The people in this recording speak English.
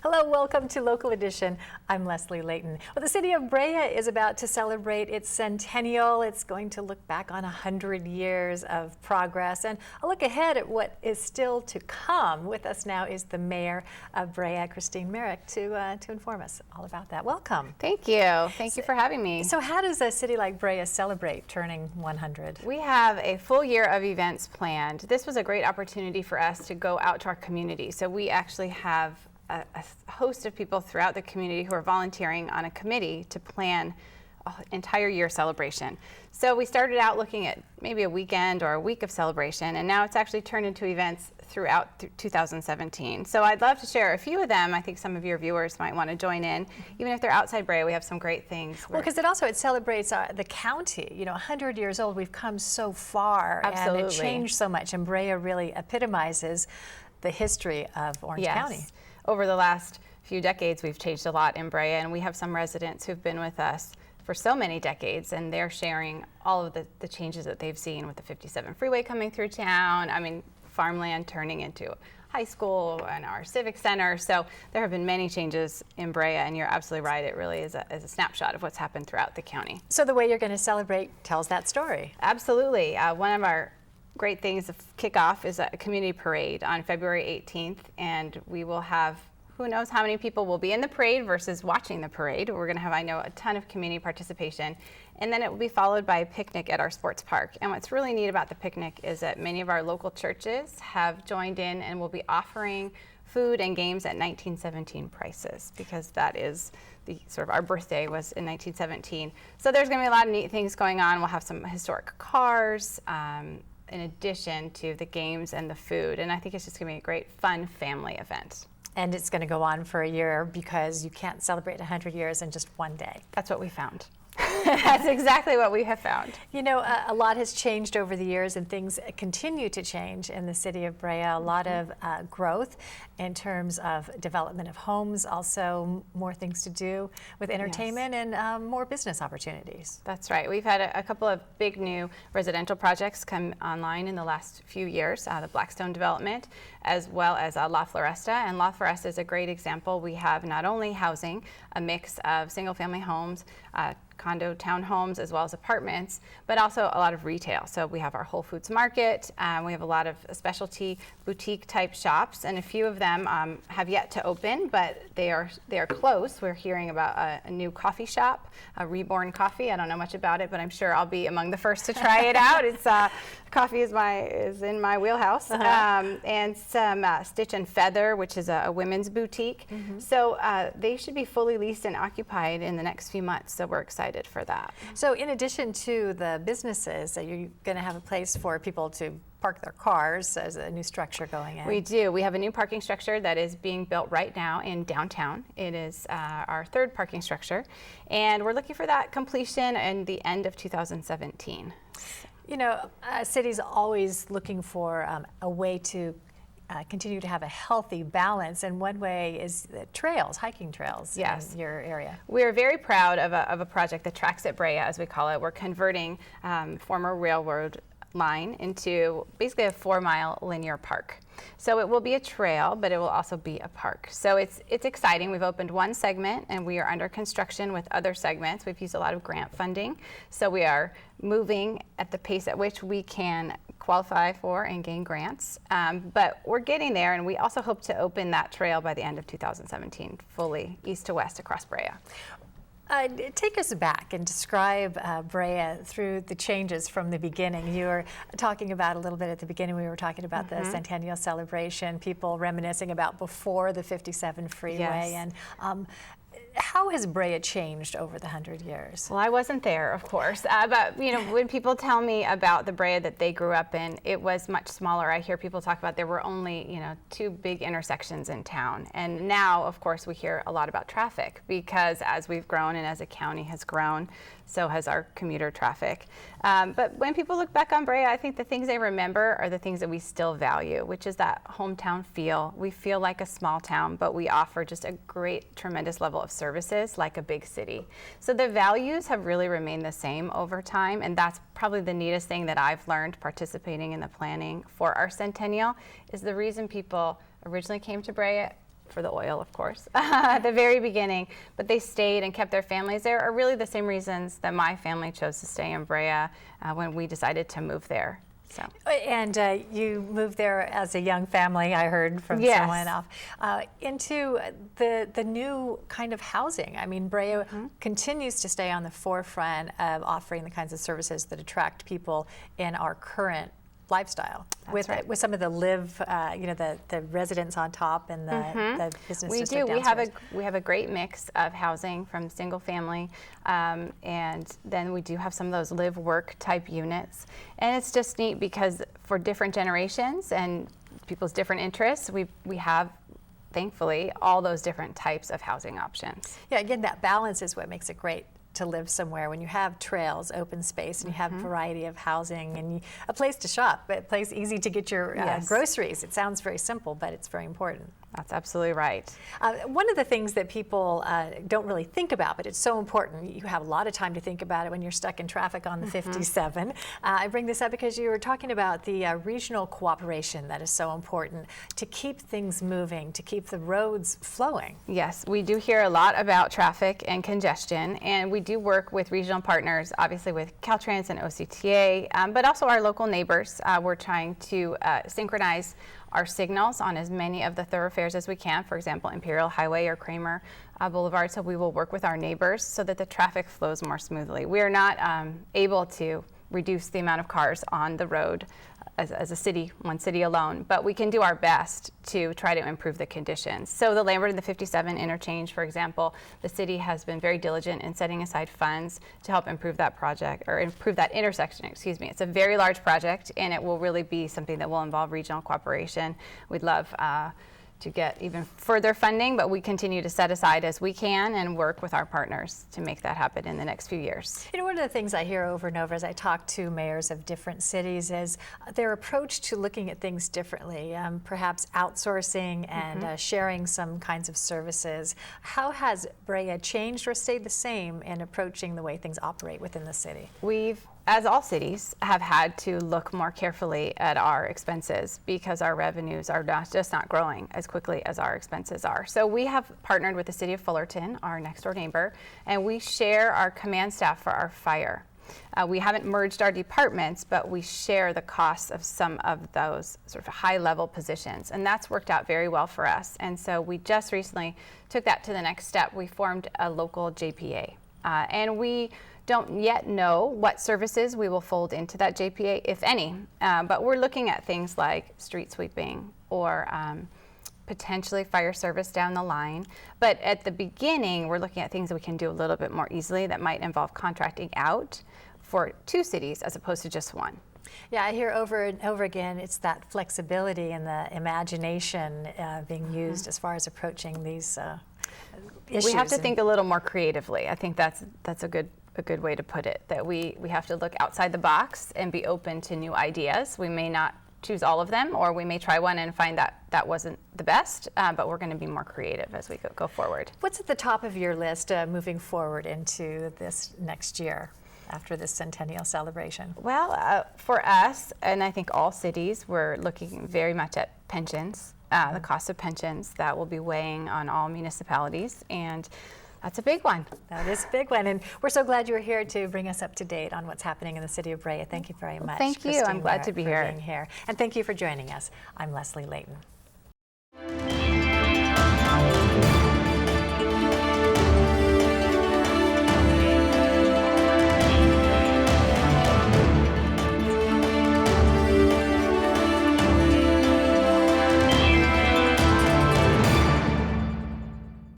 Hello, welcome to Local Edition. I'm Leslie Layton. Well, the city of Brea is about to celebrate its centennial. It's going to look back on 100 years of progress and a look ahead at what is still to come. With us now is the mayor of Brea, Marick, to inform us all about that. Welcome. Thank you. Thank you for having me. So how does a city like Brea celebrate turning 100? We have a full year of events planned. This was a great opportunity for us to go out to our community. So we actually have a host of people throughout the community who are volunteering on a committee to plan an entire year celebration. So we started out looking at maybe a weekend or a week of celebration, and now it's actually turned into events throughout 2017. So I'd love to share a few of them. I think some of your viewers might want to join in. Even if they're outside Brea, we have some great things. Well, because it celebrates the county. You know, 100 years old, we've come so far. Absolutely. And it changed so much, and Brea really epitomizes the history of Orange County. Over the last few decades, we've changed a lot in Brea, and we have some residents who've been with us for so many decades, and they're sharing all of the changes that they've seen with the 57 freeway coming through town. I mean, farmland turning into high school and our civic center. So there have been many changes in Brea, and you're absolutely right. It really is a snapshot of what's happened throughout the county. So the way you're going to celebrate tells that story. Absolutely. One of our great things to kick off is a community parade on February 18th, and we will have who knows how many people will be in the parade versus watching the parade. We're going to have, I know, a ton of community participation, and then it will be followed by a picnic at our sports park. And what's really neat about the picnic is that many of our local churches have joined in and will be offering food and games at 1917 prices, because that is the sort of our birthday was in 1917. So there's going to be a lot of neat things going on. We'll have some historic cars, in addition to the games and the food. And I think it's just going to be a great, fun family event. And it's going to go on for a year because you can't celebrate 100 years in just one day. That's what we found. That's exactly what we have found. You know, a lot has changed over the years, and things continue to change in the city of Brea. A lot of growth in terms of development of homes, also more things to do with entertainment, and more business opportunities. That's right. We've had a couple of big new residential projects come online in the last few years, the Blackstone development, as well as La Floresta. And La Floresta is a great example. We have not only housing, a mix of single-family homes, condo townhomes, as well as apartments, but also a lot of retail. So we have our Whole Foods Market, we have a lot of specialty boutique type shops, and a few of them have yet to open, but they are close. We're hearing about a new coffee shop, Reborn Coffee. I don't know much about it, but I'm sure I'll be among the first to try it out. It's coffee is in my wheelhouse, and some Stitch and Feather, which is a women's boutique. So they should be fully leased and occupied in the next few months. So we're excited for that. So in addition to the businesses, are you going to have a place for people to park their cars as a new structure going in? We do. We have a new parking structure that is being built right now in downtown. It is our third parking structure, and we're looking for that completion in the end of 2017. You know, cities always looking for a way to continue to have a healthy balance, and one way is the trails, hiking trails in your area. We're very proud of a project, the Tracks at Brea, as we call it. We're converting former railroad line into basically a 4-mile linear park. So it will be a trail, but it will also be a park. So it's exciting. We've opened one segment, and we are under construction with other segments. We've used a lot of grant funding. So we are moving at the pace at which we can qualify for and gain grants. But we're getting there, and we also hope to open that trail by the end of 2017, fully east to west across Brea. Take us back and describe Brea through the changes from the beginning. You were talking about a little bit at the beginning, we were talking about the centennial celebration, people reminiscing about before the 57 freeway. And how has Brea changed over the 100 years? Well, I wasn't there, of course, but you know, when people tell me about the Brea that they grew up in, it was much smaller. I hear people talk about there were only 2 big intersections in town, and now, of course, we hear a lot about traffic, because as we've grown and as a county has grown, so has our commuter traffic. But when people look back on Brea, I think the things they remember are the things that we still value, which is that hometown feel. We feel like a small town, but we offer just a great, tremendous level of services like a big city. So the values have really remained the same over time, and that's probably the neatest thing that I've learned participating in the planning for our centennial, is the reason people originally came to Brea for the oil, of course, at the very beginning, but they stayed and kept their families there are really the same reasons that my family chose to stay in Brea when we decided to move there. So. And you moved there as a young family, I heard from Yes. someone off, into the new kind of housing. I mean, Brea continues to stay on the forefront of offering the kinds of services that attract people in our current lifestyle. That's right. With some of the the residents on top and the business We district do. downstairs. We have a great mix of housing from single family, and then we do have some of those live work type units. And it's just neat because for different generations and people's different interests, we have, thankfully, all those different types of housing options. Yeah, again, that balance is what makes it great to live somewhere when you have trails, open space, and you have variety of housing and a place to shop, a place easy to get your Yes. groceries. It sounds very simple, but it's very important. That's absolutely right. One of the things that people don't really think about, but it's so important, you have a lot of time to think about it when you're stuck in traffic on the 57. I bring this up because you were talking about the regional cooperation that is so important to keep things moving, to keep the roads flowing. Yes, we do hear a lot about traffic and congestion, and we do work with regional partners, obviously with Caltrans and OCTA, but also our local neighbors. We're trying to synchronize our signals on as many of the thoroughfares as we can, for example, Imperial Highway or Kramer Boulevard, so we will work with our neighbors so that the traffic flows more smoothly. We are not able to reduce the amount of cars on the road as a city, one city alone, but we can do our best to try to improve the conditions. So the Lambert and the 57 interchange, for example, the city has been very diligent in setting aside funds to help improve that project, or improve that intersection, excuse me. It's a very large project, and it will really be something that will involve regional cooperation. We'd love to get even further funding, but we continue to set aside as we can and work with our partners to make that happen in the next few years. You know, one of the things I hear over and over as I talk to mayors of different cities is their approach to looking at things differently, perhaps outsourcing and sharing some kinds of services. How has Brea changed or stayed the same in approaching the way things operate within the city? We've, as all cities, have had to look more carefully at our expenses because our revenues are just not growing as quickly as our expenses are. So we have partnered with the city of Fullerton, our next door neighbor, and we share our command staff for our fire. We haven't merged our departments, but we share the costs of some of those sort of high-level positions, and that's worked out very well for us. And so we just recently took that to the next step. We formed a local JPA, and we don't yet know what services we will fold into that JPA, if any, but we're looking at things like street sweeping or potentially fire service down the line. But at the beginning, we're looking at things that we can do a little bit more easily that might involve contracting out for 2 cities as opposed to just 1. Yeah, I hear over and over again, it's that flexibility and the imagination being used as far as approaching these issues. We have to think a little more creatively. I think that's a good way to put it, that we have to look outside the box and be open to new ideas. We may not choose all of them, or we may try one and find that wasn't the best, but we're going to be more creative as we go forward. What's at the top of your list moving forward into this next year after this centennial celebration? Well, for us, and I think all cities, we're looking very much at pensions, the cost of pensions that will be weighing on all municipalities, and that's a big one. That is a big one, and we're so glad you were here to bring us up to date on what's happening in the city of Brea. Thank you very much. Thank you. Christine I'm glad to Marick, be for here. being here. And thank you for joining us. I'm Leslie Layton.